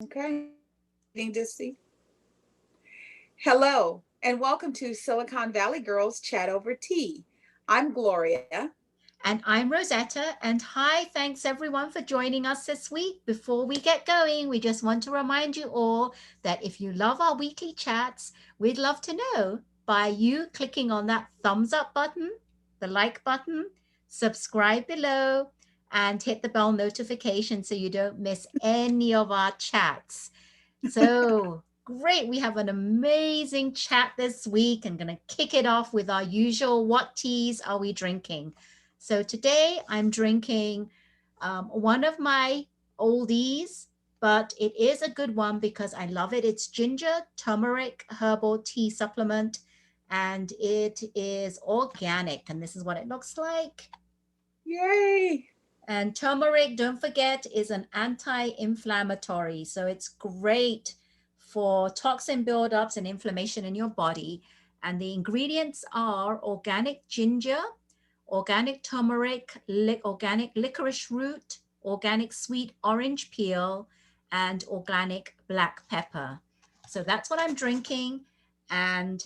Okay. Dissy. Hello, and welcome to Silicon Valley Girls Chat Over Tea. I'm Gloria. And I'm Rosetta. And hi, thanks everyone for joining us this week. Before we get going, we just want to remind you all that if you love our weekly chats, we'd love to know by you clicking on that thumbs up button, the like button, subscribe below, and hit the bell notification so you don't miss any of our chats. So great. We have an amazing chat this week. I'm going to kick it off with our usual what teas are we drinking? So today I'm drinking one of my oldies, but it is a good one because I love it. It's ginger turmeric herbal tea supplement and it is organic. And this is what it looks like. Yay! And turmeric, don't forget, is an anti-inflammatory. So it's great for toxin buildups and inflammation in your body. And the ingredients are organic ginger, organic turmeric, organic licorice root, organic sweet orange peel, and organic black pepper. So that's what I'm drinking. And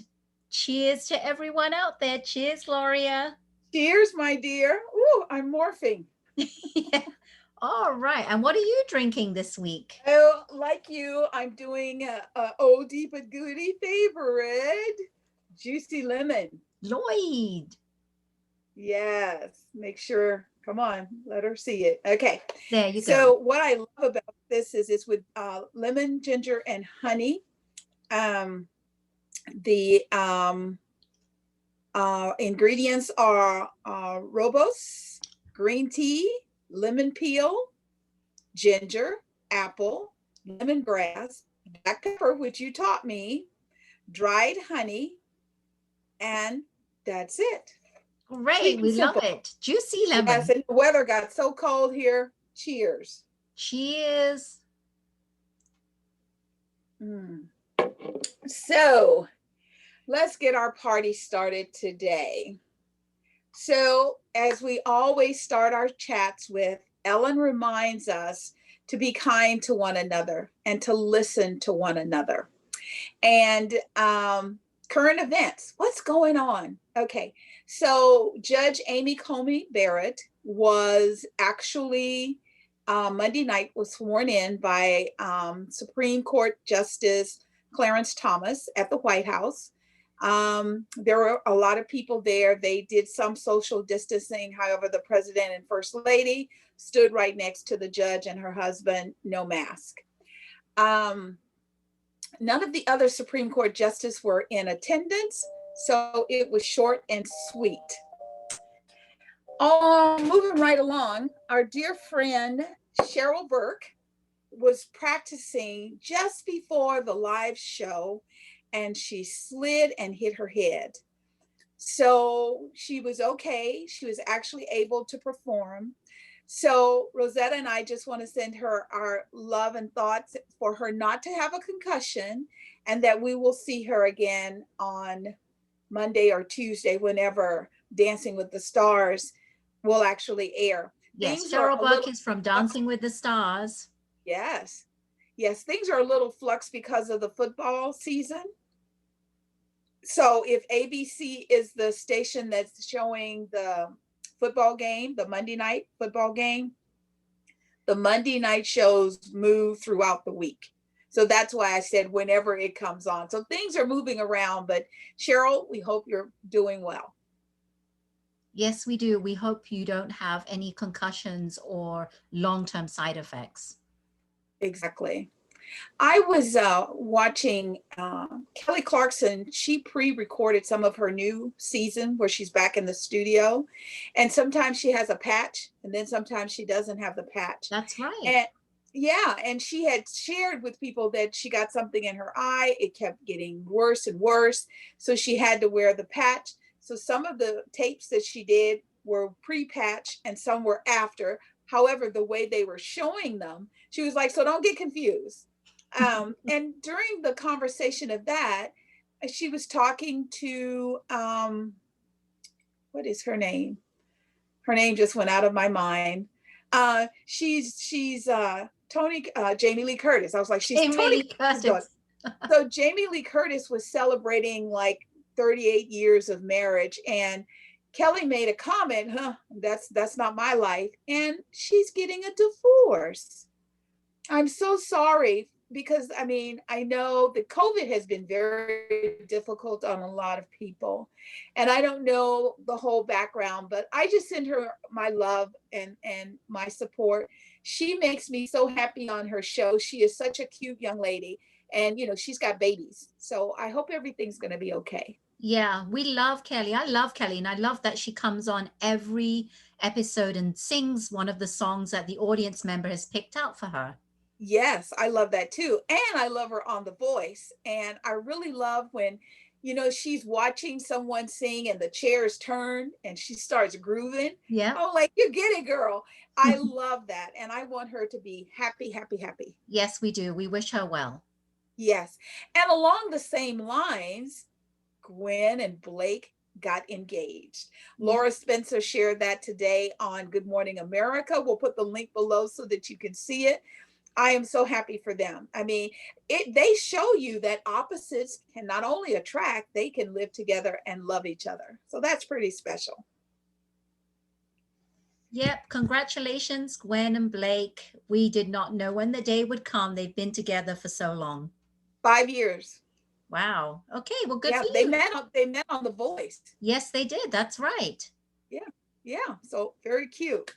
cheers to everyone out there. Cheers, Gloria. Cheers, my dear. Ooh, I'm morphing. Yeah. All right. And what are you drinking this week? Oh, like you, I'm doing a oldie but goodie favorite. Juicy lemon. Lloyd. Yes. Make sure. Come on, let her see it. Okay. There you go. So what I love about this is it's with lemon, ginger, and honey. Um, the ingredients are rooibos, green tea, lemon peel, ginger, apple, lemongrass, black pepper, which you taught me, dried honey, and that's it. Great. Sweet and We love simple. it. Juicy Yes, lemon. and the weather got so cold here. Cheers. Cheers. Mm. So let's get our party started today. So, as we always start our chats with, Ellen reminds us to be kind to one another and to listen to one another. And current events, what's going on? Okay, so Judge Amy Coney Barrett was actually Monday night was sworn in by Supreme Court Justice Clarence Thomas at the White House. There were a lot of people there. They did some social distancing. However, the president and first lady stood right next to the judge and her husband, no mask. None of the other Supreme Court justices were in attendance, so it was short and sweet. Moving right along, our dear friend Cheryl Burke was practicing just before the live show and she slid and hit her head. So she was okay. She was actually able to perform. So Rosetta and I just want to send her our love and thoughts for her not to have a concussion and that we will see her again on Monday or Tuesday whenever Dancing with the Stars will actually air. Yes, Things are Cheryl a Burke little is from Dancing with the Stars. yes. Yes, things are a little flux because of the football season. So if ABC is the station that's showing the football game, the Monday night football game, the Monday night shows move throughout the week. So that's why I said whenever it comes on. So things are moving around, but Cheryl, we hope you're doing well. Yes, we do. We hope you don't have any concussions or long-term side effects. Exactly. I was watching Kelly Clarkson. She pre-recorded some of her new season where she's back in the studio, and sometimes she has a patch, and then sometimes she doesn't have the patch. That's right. And yeah, and she had shared with people that she got something in her eye. It kept getting worse and worse, so she had to wear the patch. So some of the tapes that she did were pre-patch, and some were after. However, the way they were showing them, she was like, "So don't get confused." And during the conversation of that, she was talking to what is her name? Her name just went out of my mind. She's Jamie Lee Curtis. I was like, she's Jamie Tony Lee Curtis' daughter. Curtis. So Jamie Lee Curtis was celebrating like 38 years of marriage, and Kelly made a comment, that's not my life, and she's getting a divorce. I'm so sorry because I mean, I know that COVID has been very difficult on a lot of people. And I don't know the whole background, but I just send her my love and my support. She makes me so happy on her show. She is such a cute young lady, and she's got babies. So I hope everything's going to be okay. Yeah, we love Kelly. I love Kelly, and I love that she comes on every episode and sings one of the songs that the audience member has picked out for her. Yes, I love that too. And I love her on The Voice. And I really love when, she's watching someone sing and the chairs turn and she starts grooving. Yeah. Oh, like, you get it, girl. I love that. And I want her to be happy, happy, happy. Yes, we do. We wish her well. Yes. And along the same lines, Gwen and Blake got engaged. Laura Spencer shared that today on Good Morning America. We'll put the link below so that you can see it. I am so happy for them. I mean, they show you that opposites can not only attract, they can live together and love each other. So that's pretty special. Yep. Congratulations, Gwen and Blake. We did not know when the day would come. They've been together for so long. 5 years. Wow. Okay. Well, good Yeah, for they you. met on The Voice. Yes, they did. That's right. Yeah. Yeah. So very cute.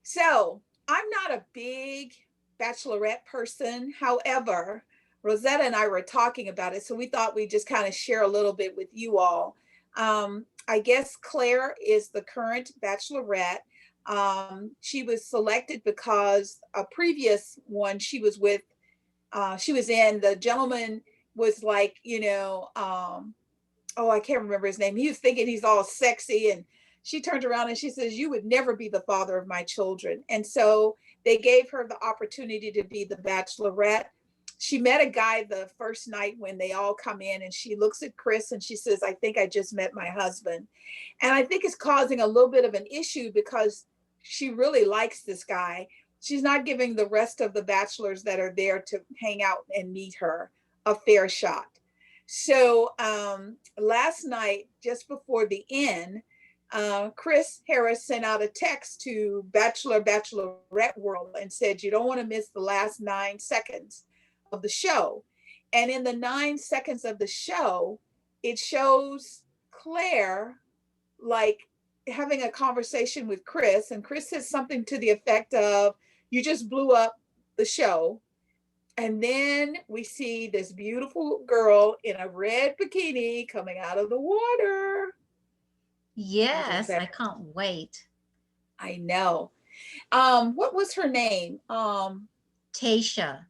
So I'm not a big Bachelorette person. However, Rosetta and I were talking about it. So we thought we'd just kind of share a little bit with you all. I guess Claire is the current Bachelorette. She was selected because a previous one she was with, she was in, the gentleman was like, oh, I can't remember his name. He was thinking he's all sexy, and she turned around and she says, "You would never be the father of my children." And so they gave her the opportunity to be the Bachelorette. She met a guy the first night when they all come in, and she looks at Chris and she says, "I think I just met my husband." And I think it's causing a little bit of an issue because she really likes this guy. She's not giving the rest of the bachelors that are there to hang out and meet her a fair shot. So last night, just before the end, Chris Harris sent out a text to Bachelorette World and said, "You don't want to miss the last 9 seconds of the show." And in the 9 seconds of the show, it shows Claire like having a conversation with Chris, and Chris says something to the effect of, "You just blew up the show." And then we see this beautiful girl in a red bikini coming out of the water. Yes, I can't wait. I know. What was her name? Tasha.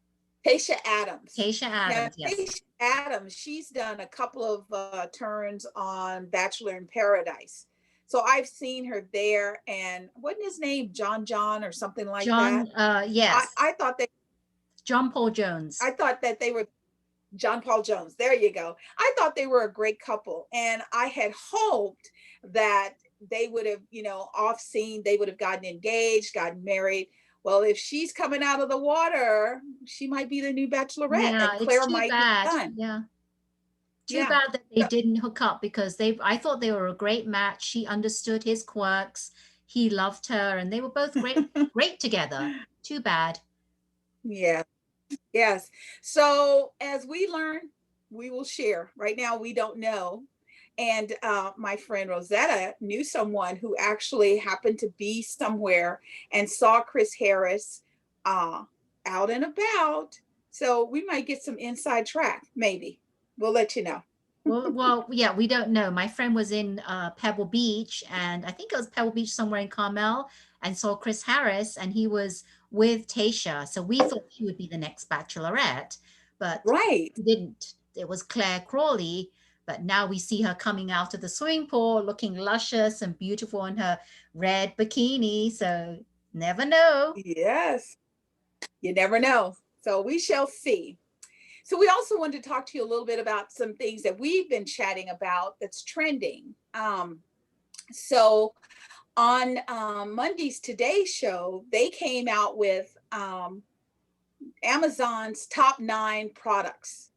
Tasha Adams. Tasha Adams, now, yes. Tasha Adams, she's done a couple of turns on Bachelor in Paradise. So I've seen her there. And wasn't his name John or something like John, that? yes. I thought that John Paul Jones. I thought that they were John Paul Jones. There you go. I thought they were a great couple. And I had hoped that they would have, off scene, they would have gotten engaged, gotten married. Well, if she's coming out of the water, she might be the new Bachelorette, Yeah, and Claire it's too might bad. be done. Yeah. Too bad that they didn't hook up, because I thought they were a great match. She understood his quirks. He loved her, and they were both great together. Too bad. Yeah. Yes. So as we learn, we will share. Right now, we don't know. And my friend Rosetta knew someone who actually happened to be somewhere and saw Chris Harris out and about. So we might get some inside track, maybe. We'll let you know. Well, yeah, we don't know. My friend was in Pebble Beach, and I think it was Pebble Beach somewhere in Carmel, and saw Chris Harris, and he was with Tasha. So we thought she would be the next Bachelorette, but Right. we didn't. It was Claire Crawley, but now we see her coming out of the swimming pool looking luscious and beautiful in her red bikini. So never know. Yes. You never know. So we shall see. So we also wanted to talk to you a little bit about some things that we've been chatting about that's trending. So on Monday's Today Show, they came out with Amazon's top 9 products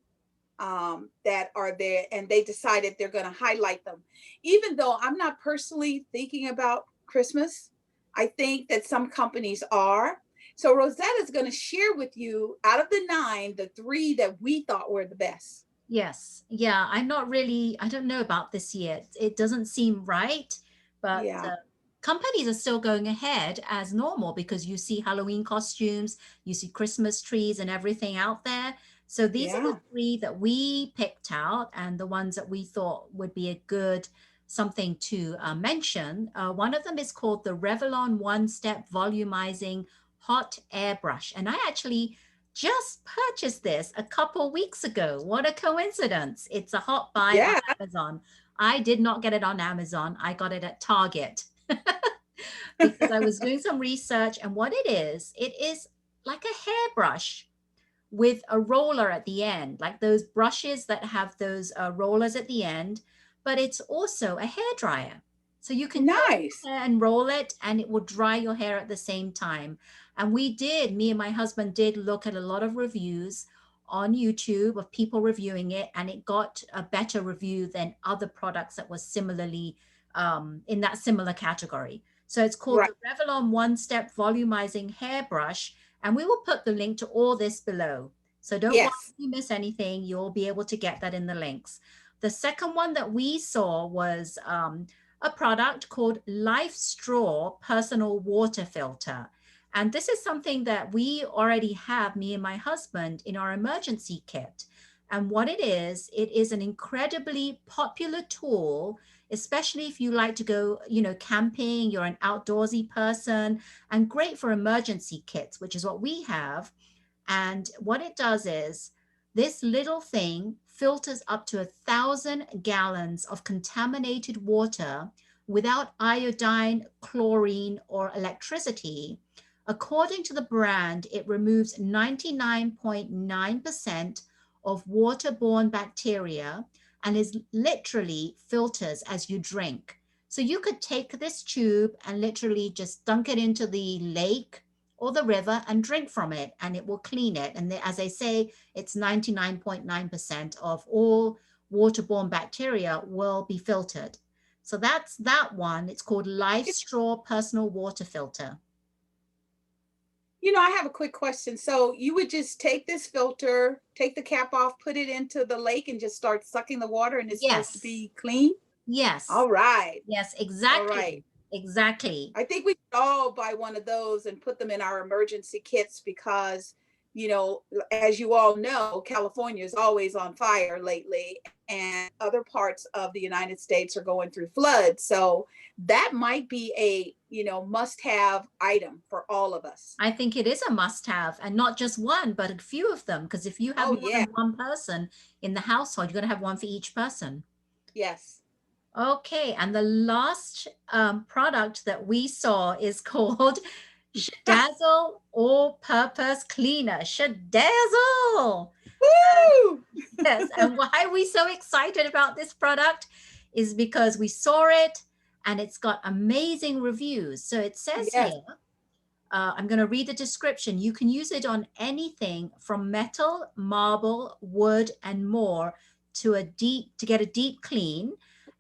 that are there, and they decided they're going to highlight them. Even though I'm not personally thinking about Christmas, I think that some companies are. So Rosetta is going to share with you, out of the 9, the 3 that we thought were the best. Yes. Yeah. I don't know about this year. It doesn't seem right, but Yeah, companies are still going ahead as normal because you see Halloween costumes, you see Christmas trees and everything out there. So these are the yeah, 3 that we picked out and the ones that we thought would be a good something to mention. One of them is called the Revlon One Step Volumizing Hot Airbrush. And I actually just purchased this a couple weeks ago. What a coincidence. It's a hot buy on yeah. Amazon. I did not get it on Amazon. I got it at Target because I was doing some research. And what it is like a hairbrush with a roller at the end, like those brushes that have those rollers at the end, but it's also a hair dryer. So you can curl Nice. your hair and roll it, and it will dry your hair at the same time. And me and my husband did look at a lot of reviews on YouTube of people reviewing it, and it got a better review than other products that was similarly in that similar category. So it's called Right. the Revlon One Step Volumizing Hairbrush, and we will put the link to all this below. So don't worry Yes. if you miss anything, you'll be able to get that in the links. The second one that we saw was a product called LifeStraw Personal Water Filter. And this is something that we already have, me and my husband, in our emergency kit. And what it is an incredibly popular tool, especially if you like to go, camping, you're an outdoorsy person, and great for emergency kits, which is what we have. And what it does is this little thing filters up to 1,000 gallons of contaminated water without iodine, chlorine, or electricity. According to the brand, it removes 99.9% of waterborne bacteria and is literally filters as you drink. So you could take this tube and literally just dunk it into the lake or the river and drink from it, and it will clean it. And as I say, it's 99.9% of all waterborne bacteria will be filtered. So that's that one. It's called LifeStraw Personal Water Filter. I have a quick question. So you would just take this filter, take the cap off, put it into the lake, and just start sucking the water, and it's supposed to Yes, be clean? yes, All right. yes, All right. exactly, exactly. I think we should all buy one of those and put them in our emergency kits because, as you all know, California is always on fire lately, and other parts of the United States are going through floods. So that might be a, must have item for all of us. I think it is a must have, and not just one, but a few of them. Because if you have Oh, more yeah. than one person in the household, you're going to have one for each person. Yes. Okay, and the last product that we saw is called Shadazzle All-Purpose Cleaner. Shadazzle! Woo! Yes, and why are we so excited about this product is because we saw it and it's got amazing reviews. So it says Yes. here, I'm going to read the description. You can use it on anything from metal, marble, wood, and more to get a deep clean.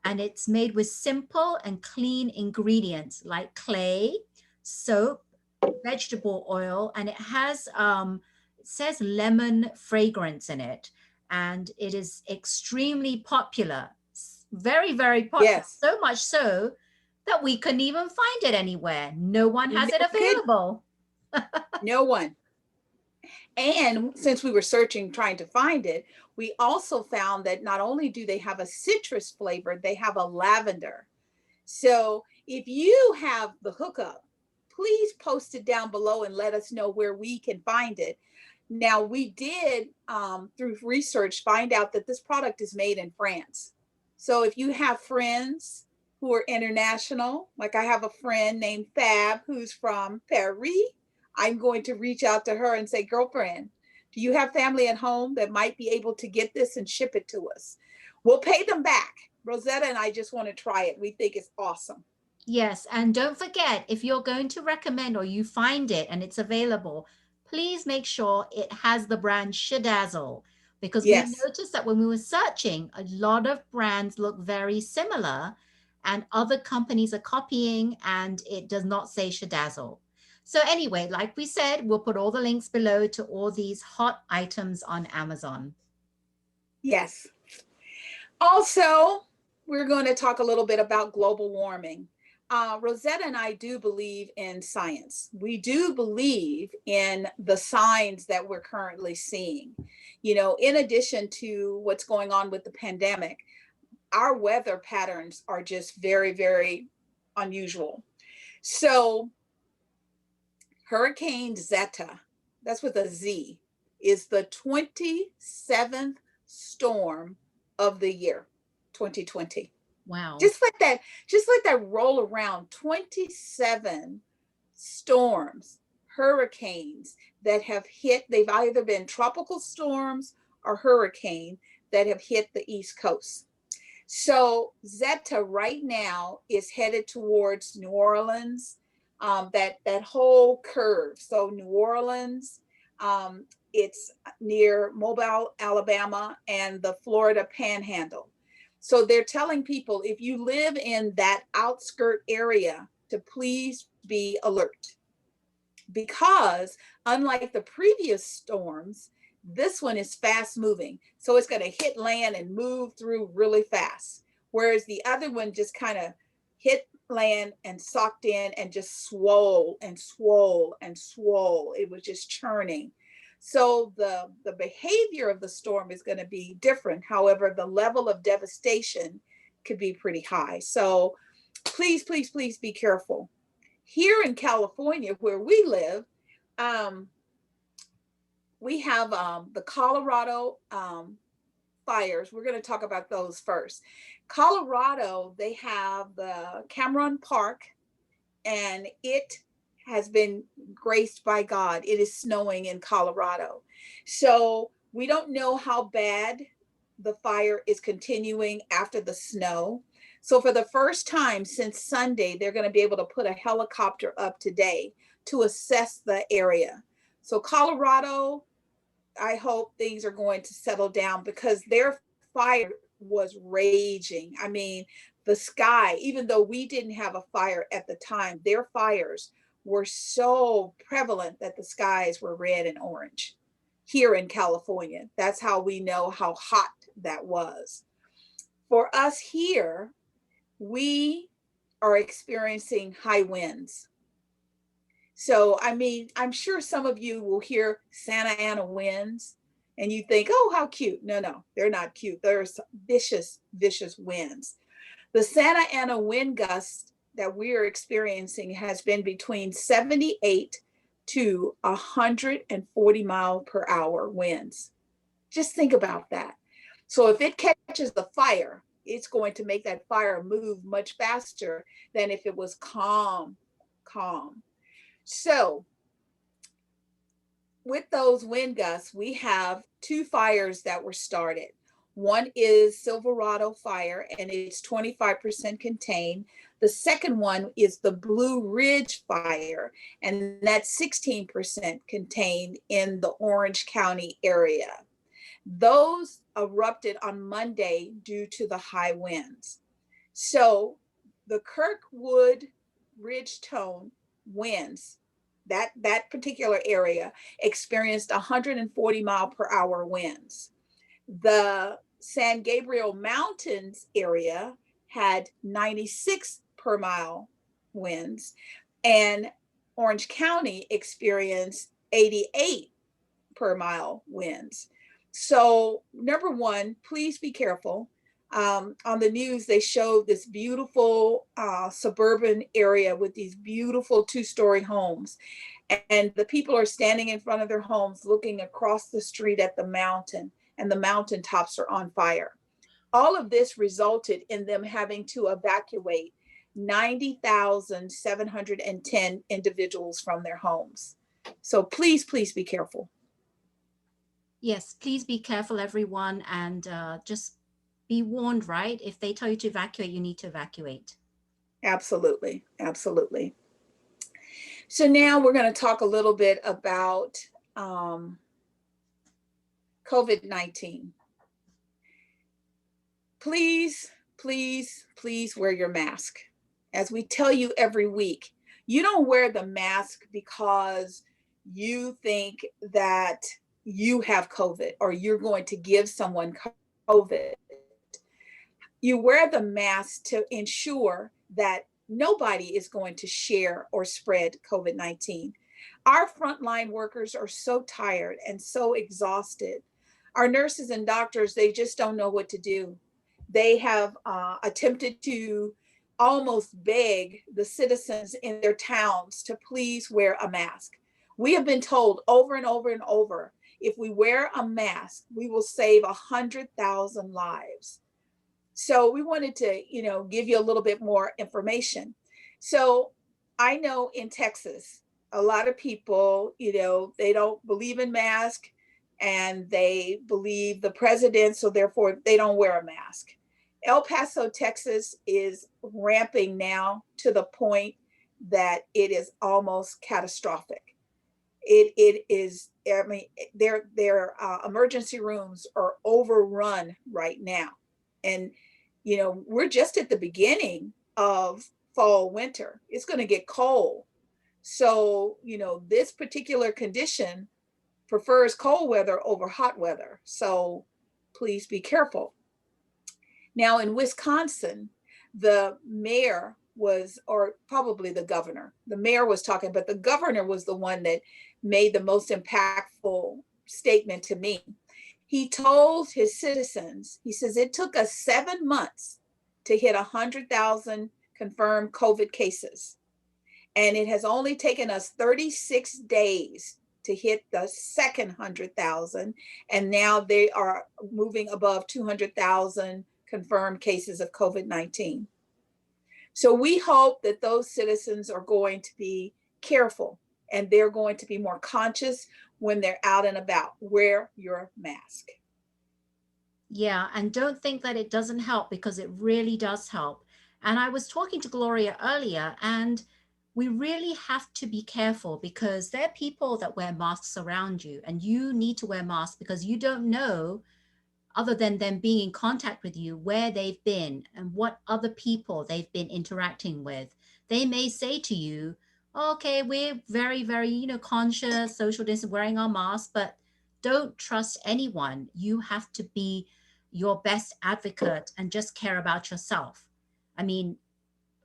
And it's made with simple and clean ingredients like clay, soap, vegetable oil, and it says lemon fragrance in it. And it is extremely popular, very, very popular, Yes. so much so that we couldn't even find it anywhere. No one has it No good. available. No one. And since we were searching, trying to find it, we also found that not only do they have a citrus flavor, they have a lavender. So if you have the hookup, please post it down below and let us know where we can find it. Now, we did, through research, find out that this product is made in France. So if you have friends who are international, like I have a friend named Fab who's from Paris, I'm going to reach out to her and say, girlfriend, do you have family at home that might be able to get this and ship it to us? We'll pay them back. Rosetta and I just want to try it. We think it's awesome. Yes, and don't forget, if you're going to recommend or you find it and it's available, please make sure it has the brand Shadazzle, because we Yes. noticed that when we were searching, a lot of brands look very similar and other companies are copying and it does not say Shadazzle. So anyway, like we said, we'll put all the links below to all these hot items on Amazon. Yes. Also, we're going to talk a little bit about global warming. Rosetta and I do believe in science. We do believe in the signs that we're currently seeing. You know, in addition to what's going on with the pandemic, our weather patterns are just very, very unusual. So, Hurricane Zeta, that's with a Z, is the 27th storm of the year 2020. Wow. Just let that roll around. 27 storms, hurricanes that have hit. They've either been tropical storms or hurricane that have hit the East Coast. So Zeta right now is headed towards New Orleans, that whole curve. So New Orleans, it's near Mobile, Alabama, and the Florida Panhandle. So they're telling people, if you live in that outskirt area, to please be alert, because unlike the previous storms, this one is fast moving. So it's going to hit land and move through really fast. Whereas the other one just kind of hit land and socked in and just swole and swole and swole. It was just churning. So the behavior of the storm is going to be different. However, the level of devastation could be pretty high. So please, please, please be careful. Here in California, where we live, we have the Colorado fires. We're going to talk about those first. Colorado, they have the Cameron Park, and it has been graced by God. It is snowing in Colorado. So we don't know how bad the fire is continuing after the snow. So for the first time since Sunday, they're going to be able to put a helicopter up today to assess the area. So Colorado, I hope things are going to settle down, because their fire was raging. I mean, the sky, even though we didn't have a fire at the time, their fires were so prevalent that the skies were red and orange here in California. That's how we know how hot that was. For us here, we are experiencing high winds. So, I mean, I'm sure some of you will hear Santa Ana winds and you think, oh, how cute. No, no, they're not cute. There's vicious, vicious winds. The Santa Ana wind gust that we are experiencing has been between 78 to 140 mile per hour winds. Just think about that. So if it catches the fire, it's going to make that fire move much faster than if it was calm, calm. So with those wind gusts, we have two fires that were started. One is Silverado fire, and it's 25% contained. The second one is the Blue Ridge fire, and that's 16% contained in the Orange County area. Those erupted on Monday due to the high winds. So the Kirkwood Ridgetone winds, that particular area, experienced 140 mile per hour winds. The San Gabriel Mountains area had 96 per mile winds, and Orange County experienced 88 per mile winds. So, number one, please be careful. On the news, they showed this beautiful suburban area with these beautiful two-story homes. And the people are standing in front of their homes looking across the street at the mountain, and the mountaintops are on fire. All of this resulted in them having to evacuate 90,710 individuals from their homes. So please, please be careful. Yes, please be careful, everyone, and just be warned, right? If they tell you to evacuate, you need to evacuate. Absolutely. Absolutely. So now we're going to talk a little bit about COVID-19. Please, please, please wear your mask. As we tell you every week, you don't wear the mask because you think that you have COVID or you're going to give someone COVID. You wear the mask to ensure that nobody is going to share or spread COVID-19. Our frontline workers are so tired and so exhausted. Our nurses and doctors, they just don't know what to do. They have attempted to almost beg the citizens in their towns to please wear a mask. We have been told over and over and over, if we wear a mask, we will save 100,000 lives. So we wanted to, give you a little bit more information. So I know in Texas, a lot of people, they don't believe in masks and they believe the president, so therefore they don't wear a mask. El Paso, Texas is ramping now to the point that it is almost catastrophic. It is, I mean, their emergency rooms are overrun right now. And, we're just at the beginning of fall, winter. It's going to get cold. So, this particular condition prefers cold weather over hot weather. So please be careful. Now in Wisconsin, the mayor was, or probably the mayor was talking, but the governor was the one that made the most impactful statement to me. He told his citizens, he says, it took us 7 months to hit 100,000 confirmed COVID cases. And it has only taken us 36 days to hit the second 100,000. And now they are moving above 200,000 confirmed cases of COVID-19. So we hope that those citizens are going to be careful and they're going to be more conscious when they're out and about. Wear your mask. Yeah, and don't think that it doesn't help, because it really does help. And I was talking to Gloria earlier, and we really have to be careful, because there are people that wear masks around you, and you need to wear masks because you don't know, other than them being in contact with you, where they've been and what other people they've been interacting with. They may say to you, okay, we're very, very, conscious, social distance, wearing our masks, but don't trust anyone. You have to be your best advocate and just care about yourself. I mean,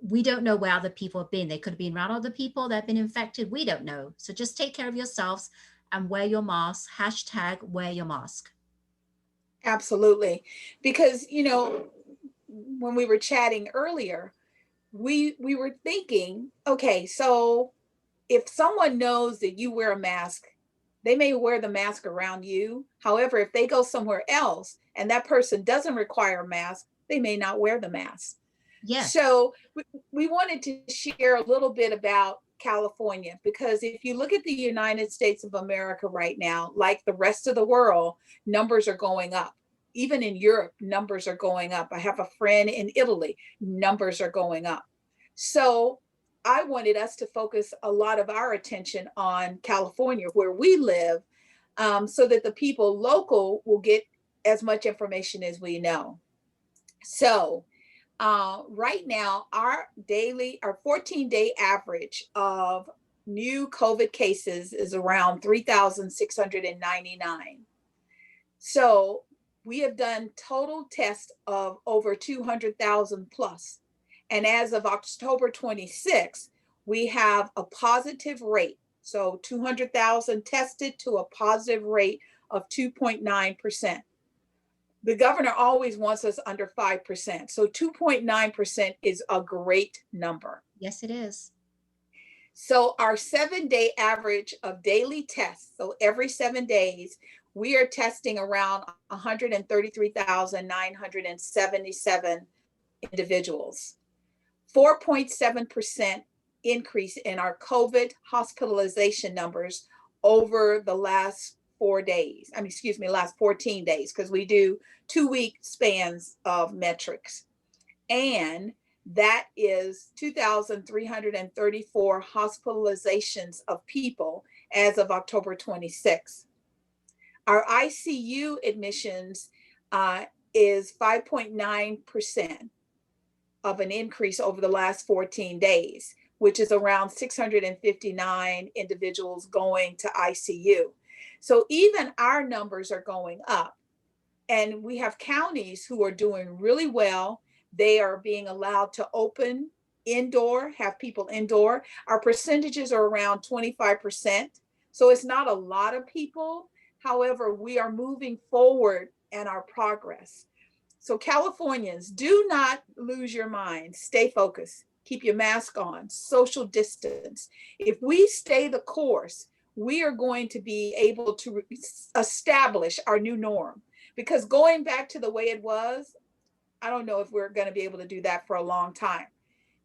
we don't know where other people have been. They could have been around other people that have been infected. We don't know. So just take care of yourselves and wear your mask. Hashtag wear your mask. Absolutely. Because, when we were chatting earlier, we were thinking, okay, so if someone knows that you wear a mask, they may wear the mask around you. However, if they go somewhere else and that person doesn't require a mask, they may not wear the mask. Yes. So we wanted to share a little bit about California, because if you look at the United States of America right now, like the rest of the world, numbers are going up. Even in Europe, numbers are going up. I have a friend in Italy, numbers are going up. So I wanted us to focus a lot of our attention on California, where we live, so that the people local will get as much information as we know. So right now, our 14-day average of new COVID cases is around 3,699. So we have done total tests of over 200,000 plus. And as of October 26th, we have a positive rate. So 200,000 tested to a positive rate of 2.9%. The governor always wants us under 5%. So 2.9% is a great number. Yes, it is. So our 7-day average of daily tests, so every 7 days, we are testing around 133,977 individuals. 4.7% increase in our COVID hospitalization numbers over the last 4 days. Last 14 days, because we do 2-week spans of metrics. And that is 2,334 hospitalizations of people as of October 26th. Our ICU admissions is 5.9% of an increase over the last 14 days, which is around 659 individuals going to ICU. So even our numbers are going up. And we have counties who are doing really well. They are being allowed to open indoor, have people indoor. Our percentages are around 25%. So it's not a lot of people. However, we are moving forward in our progress. So Californians, do not lose your mind. Stay focused. Keep your mask on, social distance. If we stay the course, we are going to be able to establish our new norm. Because going back to the way it was, I don't know if we're going to be able to do that for a long time.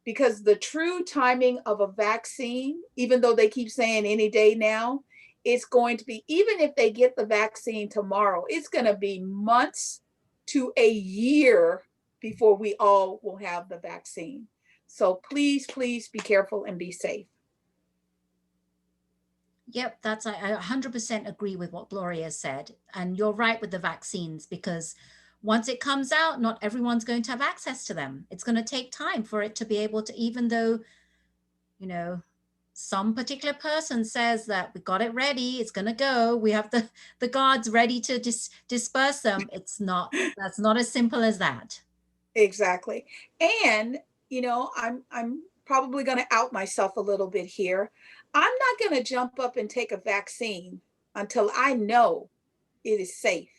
Because the true timing of a vaccine, even though they keep saying any day now, it's going to be, even if they get the vaccine tomorrow, it's going to be months to a year before we all will have the vaccine. So please, please be careful and be safe. Yep, I 100% agree with what Gloria said. And you're right with the vaccines, because once it comes out, not everyone's going to have access to them. It's going to take time for it to be able to, even though, you know, some particular person says that we got it ready, it's going to go, we have the guards ready to disperse them. That's not as simple as that. Exactly. And, I'm probably going to out myself a little bit here. I'm not going to jump up and take a vaccine until I know it is safe.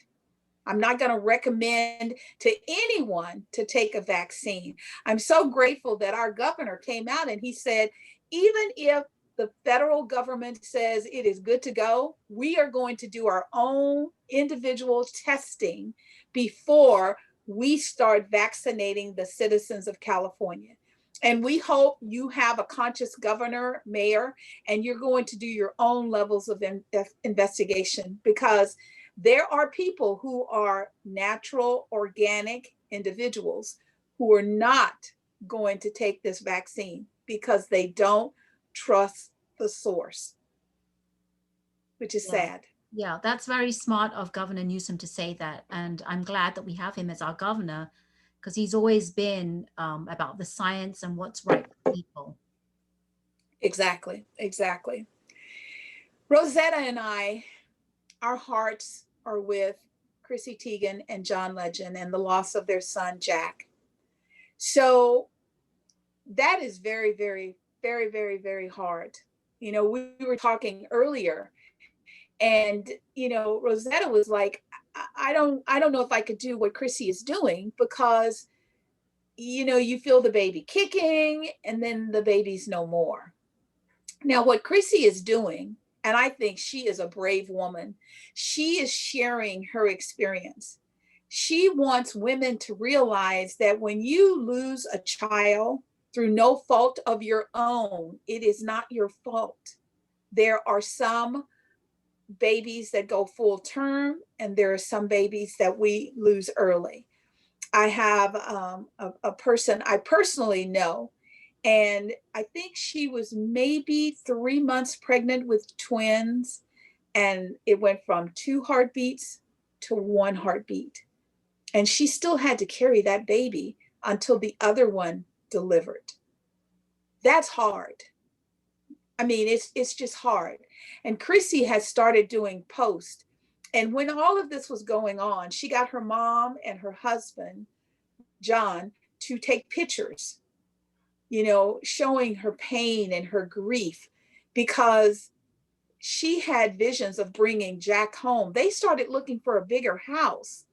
I'm not going to recommend to anyone to take a vaccine. I'm so grateful that our governor came out and he said, even if the federal government says it is good to go, we are going to do our own individual testing before we start vaccinating the citizens of California. And we hope you have a conscious governor, mayor, and you're going to do your own levels of investigation, because there are people who are natural, organic individuals who are not going to take this vaccine because they don't trust the source, which is Yeah. sad. Yeah, that's very smart of Governor Newsom to say that. And I'm glad that we have him as our governor, because he's always been about the science and what's right for people. Exactly, exactly. Rosetta and I, our hearts are with Chrissy Teigen and John Legend and the loss of their son, Jack. So that is very, very, very, very, very hard. We were talking earlier, and Rosetta was like, I don't know if I could do what Chrissy is doing, because you feel the baby kicking and then the baby's no more. Now, what Chrissy is doing, and I think she is a brave woman, she is sharing her experience. She wants women to realize that when you lose a child through no fault of your own, it is not your fault. There are some babies that go full term, and there are some babies that we lose early. I have a person I personally know, and I think she was maybe 3 months pregnant with twins, and it went from 2 heartbeats to 1 heartbeat. And she still had to carry that baby until the other one delivered. That's hard. I mean, it's just hard. And Chrissy has started doing posts. And when all of this was going on, she got her mom and her husband, John, to take pictures, showing her pain and her grief, because she had visions of bringing Jack home. They started looking for a bigger house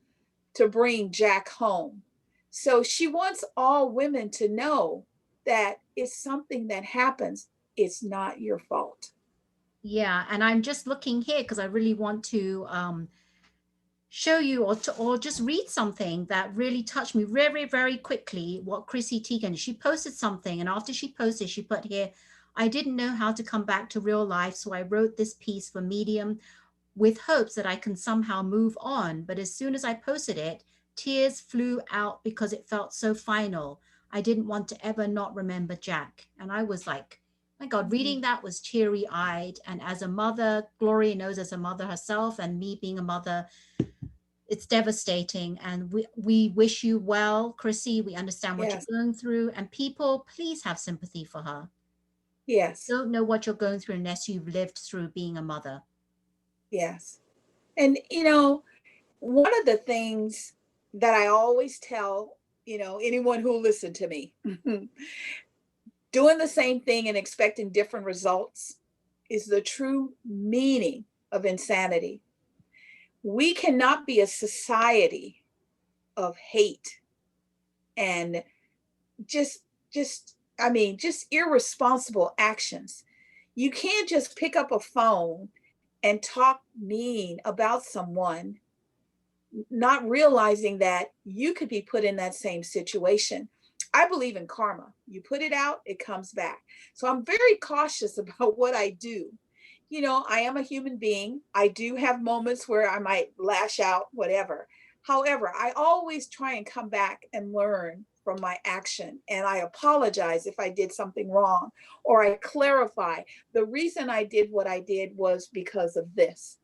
to bring Jack home. So she wants all women to know that it's something that happens. It's not your fault. Yeah, and I'm just looking here because I really want to show you, or just read something that really touched me very, very quickly. What Chrissy Teigen, she posted something, and after she posted, she put here, I didn't know how to come back to real life, so I wrote this piece for Medium with hopes that I can somehow move on. But as soon as I posted it, tears flew out because it felt so final. I didn't want to ever not remember Jack. And I was like, My God, reading that was teary-eyed. And as a mother, Gloria knows as a mother herself, and me being a mother, it's devastating. And we wish you well, Chrissy. We understand what you're Yes. going through. And people, please have sympathy for her. Yes. Don't know what you're going through unless you've lived through being a mother. Yes. And, you know, one of the things that I always tell, you know, anyone who will listen to me, doing the same thing and expecting different results is the true meaning of insanity. We cannot be a society of hate and just just irresponsible actions. You can't just pick up a phone and talk mean about someone, not realizing that you could be put in that same situation. I believe in karma. You put it out, it comes back. So I'm very cautious about what I do. You know, I am a human being. I do have moments where I might lash out, whatever. However, I always try and come back and learn from my action. And I apologize if I did something wrong, or I clarify the reason I did what I did was because of this.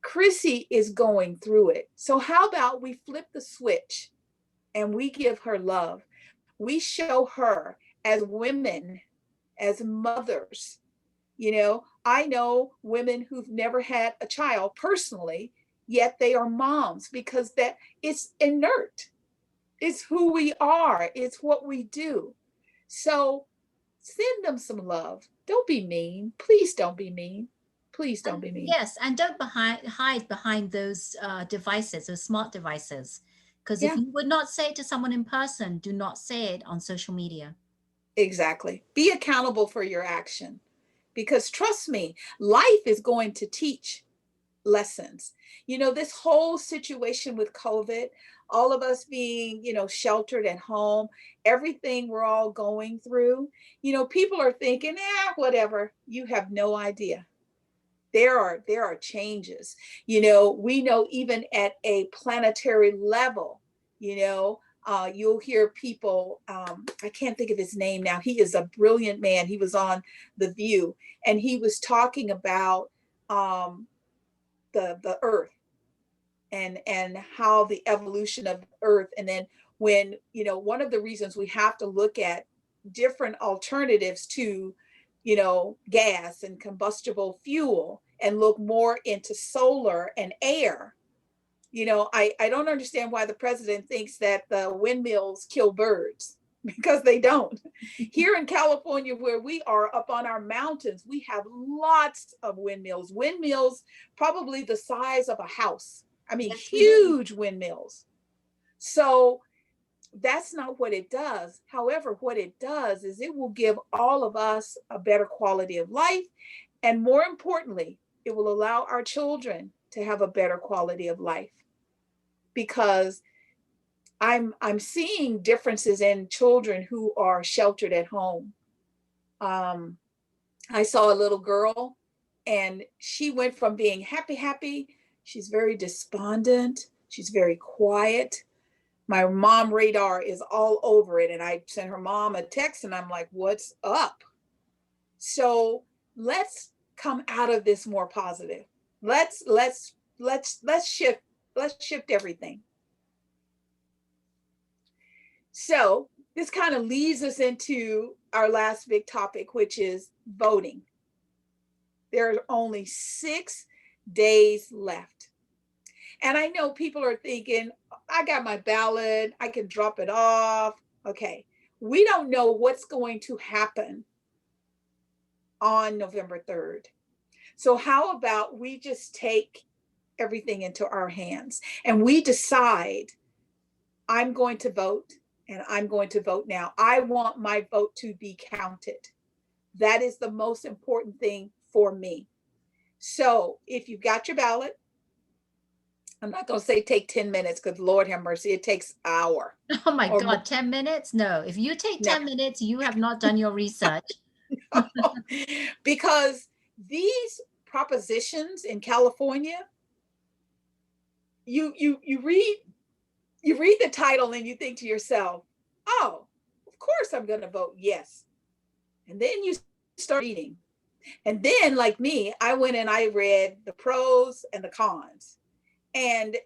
Chrissy is going through it. So, how about we flip the switch and we give her love? We show her as women, as mothers. You know, I know women who've never had a child personally, yet they are moms because that it's inert. It's who we are, it's what we do. So, send them some love. Don't be mean. Please don't be mean. Please don't And be mean. yes, and don't hide behind those devices, those smart devices. Because if Yeah. you would not say it to someone in person, do not say it on social media. Exactly. Be accountable for your action because trust me, life is going to teach lessons. You know, this whole situation with COVID, all of us being, you know, sheltered at home, everything we're all going through, you know, people are thinking, whatever. You have no idea. There are changes. You know, we know even at a planetary level, you know, you'll hear people, I can't think of his name now. He is a brilliant man. He was on The View and he was talking about um, the earth and how the evolution of the earth. And then when, you know, one of the reasons we have to look at different alternatives to, you know, gas and combustible fuel and look more into solar and air. You know, I don't understand why the president thinks that the windmills kill birds because they don't. Here in California, where we are up on our mountains, we have lots of windmills, windmills probably the size of a house. I mean, Yes, we do. huge windmills. So that's not what it does. However, what it does is it will give all of us a better quality of life. And more importantly, it will allow our children to have a better quality of life because I'm seeing differences in children who are sheltered at home. Um, I saw a little girl and she went from being happy, she's very despondent, she's very quiet. My mom radar is all over it. And I sent her mom a text and I'm like, what's up? So let's come out of this more positive. Let's shift everything. So this kind of leads us into our last big topic, which is voting. There are only 6 days left. And I know people are thinking, I got my ballot, I can drop it off. Okay. We don't know what's going to happen on November 3rd. So, how about we just take everything into our hands and we decide, I'm going to vote and I'm going to vote now. I want my vote to be counted. That is the most important thing for me. So, if you've got your ballot, I'm not going to say take 10 minutes because Lord have mercy, it takes an hour Oh my or more. God, 10 minutes? No, if you take No, 10 minutes, you have not done your research. because these propositions in California, you read the title and you think to yourself, oh, of course I'm going to vote yes. And then you start reading. And then, like me, I went and I read the pros and the cons. And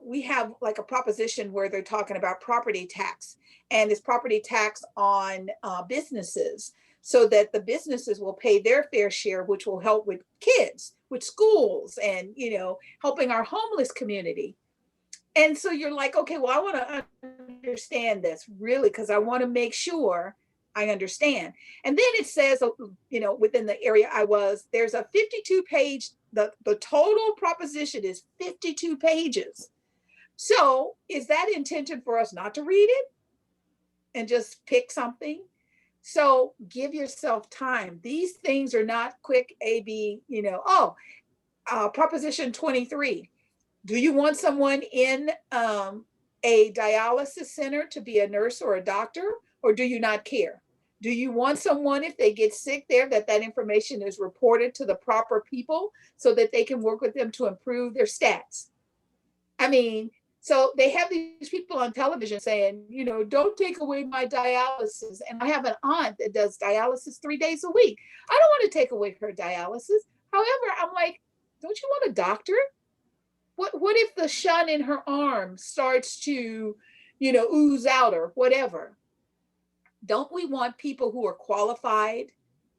we have like a proposition where they're talking about property tax, and it's property tax on businesses, so that the businesses will pay their fair share, which will help with kids, with schools, and helping our homeless community. And so you're like, okay, well, I want to understand this really, because I want to make sure I understand. And then it says, within the area I was, there's a 52 page, the total proposition is 52 pages. So is that intended for us not to read it and just pick something? So give yourself time. These things are not quick AB, Proposition 23. Do you want someone in a dialysis center to be a nurse or a doctor, or do you not care? Do you want someone, if they get sick there, that information is reported to the proper people so that they can work with them to improve their stats? I mean, so they have these people on television saying, don't take away my dialysis. And I have an aunt that does dialysis 3 days a week. I don't want to take away her dialysis. However, I'm like, don't you want a doctor? What if the shunt in her arm starts to, ooze out or whatever? Don't we want people who are qualified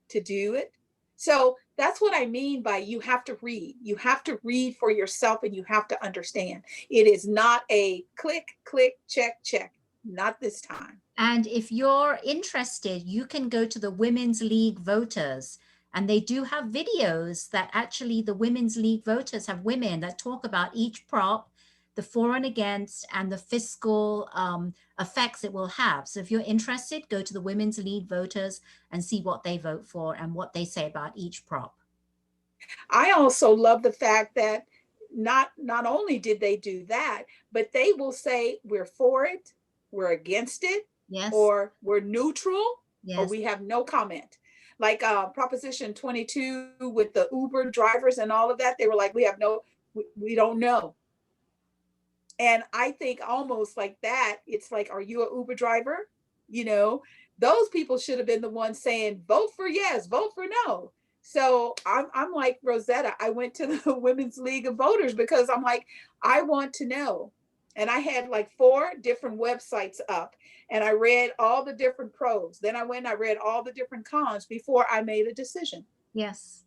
to do it? So that's what I mean by you have to read. You have to read for yourself, and you have to understand. It is not a click, click, check, check. Not this time. And if you're interested, you can go to the Women's League voters, and they do have videos that actually the Women's League voters have women that talk about each prop, the for and against, and the fiscal effects it will have. So if you're interested, go to the Women's League voters and see what they vote for and what they say about each prop. I also love the fact that not only did they do that, but they will say we're for it, we're against it, yes, or we're neutral, yes, or we have no comment. Like Proposition 22 with the Uber drivers and all of that, they were like, we don't know. And I think almost like that, it's like, are you an Uber driver? Those people should have been the ones saying, vote for yes, vote for no. So I'm like Rosetta. I went to the Women's League of Voters because I'm like, I want to know. And I had like 4 different websites up, and I read all the different pros. Then I went and I read all the different cons before I made a decision. Yes.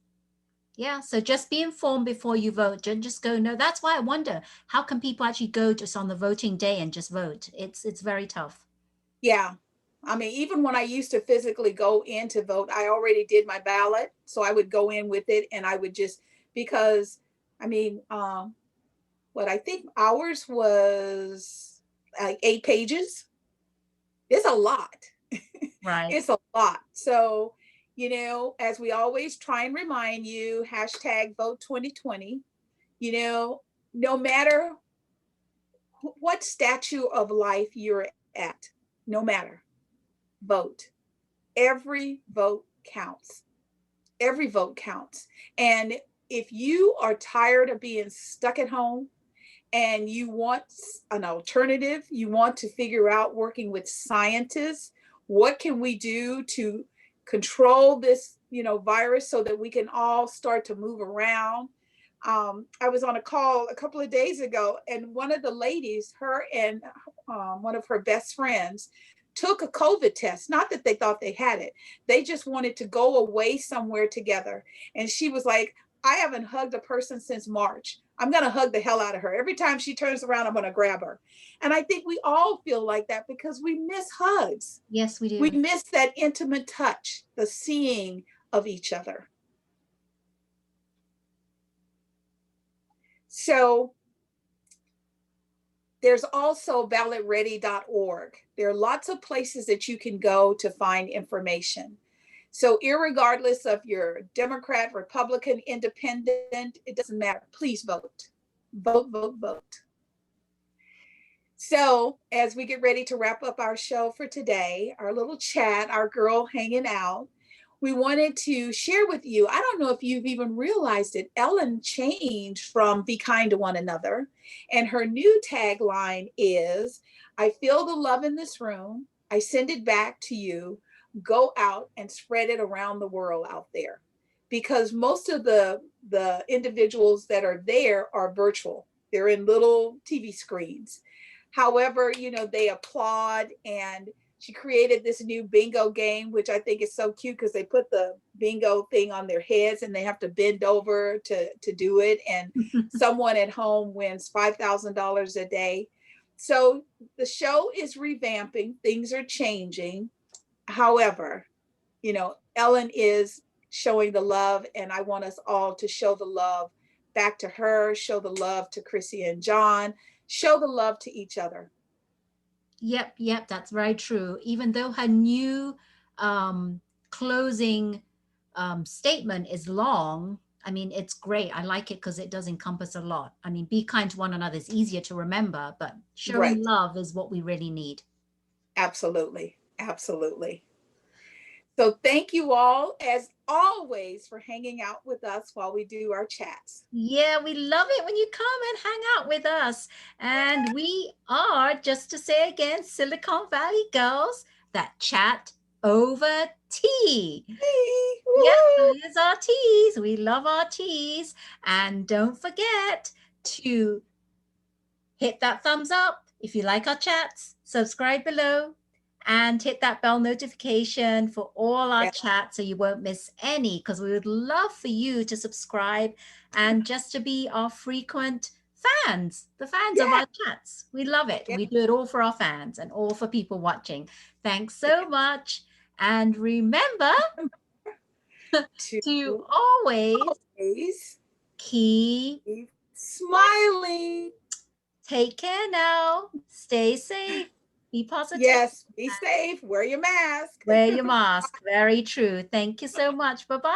Yeah, so just be informed before you vote. Just go. No, that's why I wonder, how can people actually go just on the voting day and just vote? It's very tough. Yeah. I mean, even when I used to physically go in to vote, I already did my ballot. So I would go in with it, and I would just, because I mean, what I think ours was like 8 pages. It's a lot. Right. It's a lot. So, as we always try and remind you, hashtag vote 2020, no matter what statue of life you're at, no matter, vote. Every vote counts. Every vote counts. And if you are tired of being stuck at home and you want an alternative, you want to figure out, working with scientists, what can we do to control this, virus, so that we can all start to move around. I was on a call a couple of days ago, and one of the ladies, her and one of her best friends, took a COVID test. Not that they thought they had it. They just wanted to go away somewhere together. And she was like, I haven't hugged a person since March. I'm going to hug the hell out of her. Every time she turns around, I'm going to grab her. And I think we all feel like that because we miss hugs. Yes, we do. We miss that intimate touch, the seeing of each other. So there's also ballotready.org. There are lots of places that you can go to find information. So irregardless of your Democrat, Republican, Independent, it doesn't matter. Please vote. Vote, vote, vote. So as we get ready to wrap up our show for today, our little chat, our girl hanging out, we wanted to share with you, I don't know if you've even realized it, Ellen changed from Be Kind to One Another. And her new tagline is, I feel the love in this room. I send it back to you. go out and spread it around the world out there, because most of the individuals that are there are virtual. They're in little TV screens. However, they applaud, and she created this new bingo game, which I think is so cute because they put the bingo thing on their heads and they have to bend over to do it. And someone at home wins $5,000 a day. So the show is revamping, things are changing. However, Ellen is showing the love, and I want us all to show the love back to her, show the love to Chrissy and John, show the love to each other. Yep, that's very true. Even though her new closing statement is long, I mean, it's great. I like it because it does encompass a lot. I mean, be kind to one another is easier to remember, but showing Right. love is what we really need. Absolutely. Absolutely. So thank you all, as always, for hanging out with us while we do our chats. Yeah, we love it when you come and hang out with us. And we are, just to say again, Silicon Valley girls that chat over tea. Hey, Yep, woo-hoo. those are teas. We love our teas. And don't forget to hit that thumbs up if you like our chats, subscribe below, and hit that bell notification for all our Yeah. chats so you won't miss any, because we would love for you to subscribe and just to be our frequent fans, the fans of Yeah. our chats. We love it. Yeah. We do it all for our fans and all for people watching. Thanks so much. And remember to To always always keep keep smiling. Take care now. Stay safe. Be positive. Yes, be safe, wear your mask. Wear your mask. Very true. Thank you so much. Bye bye.